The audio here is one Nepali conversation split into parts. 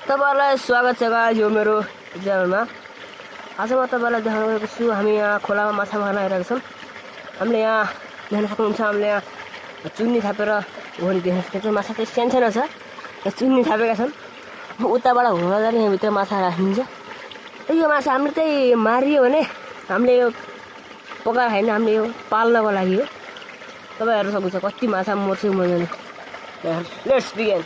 तपाईँहरूलाई स्वागत छ गाइस यो मेरो च्यानलमा। आज म तपाईँलाई देखाउन गएको छु हामी यहाँ खोलामा माछा मार्न आइरहेको छौँ। हामीले यहाँ देख्न सक्नुहुन्छ हामीले यहाँ चुन्नी थापेर घोडी देख्न सक्नुहुन्छ। माछा चाहिँ सानो छ, यहाँ चुन्नी थापेका छन्। उताबाट घोडा जाने यहाँभित्र माछा राखिन्छ। यो माछा हामीले चाहिँ मारियो भने हामीले यो पकाएर खाइन, हामीले यो पाल्नको लागि हो। तपाईँ हेर्न सक्नुहुन्छ कति माछा मर्छ मर्दैन। Let's begin.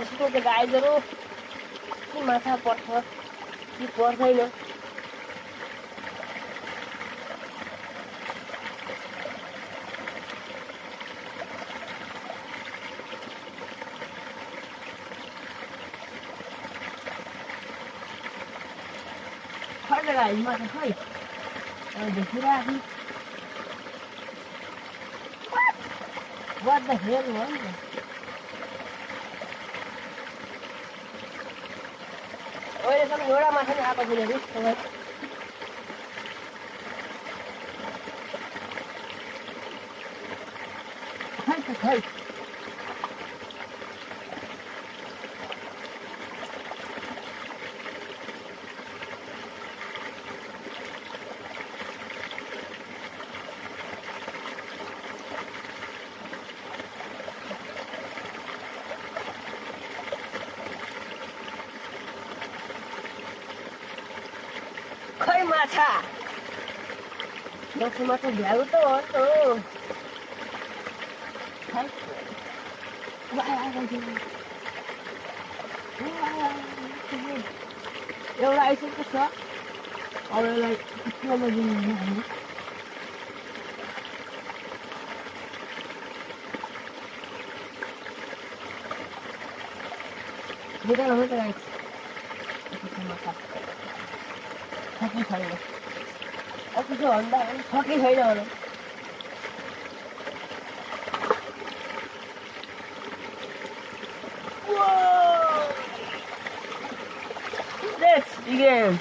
सुकेको गाईहरू के माछा पर्छ कि पर्दैन। खै गाई माछा खै देखिरहेको What the hell was that? ओए सब एउटा माछा नि आएको छैन रे तपाईँ। खै त खै खै माछा मसँग त भ्याउ त हो त खै एउटा आइसकेको छ। अब यसलाई कुकुरमा दिनु हामी निकाल हो त गाइस। माछा छकी छैन, अति छ भन्दा छकी छैन होला। Let's begin.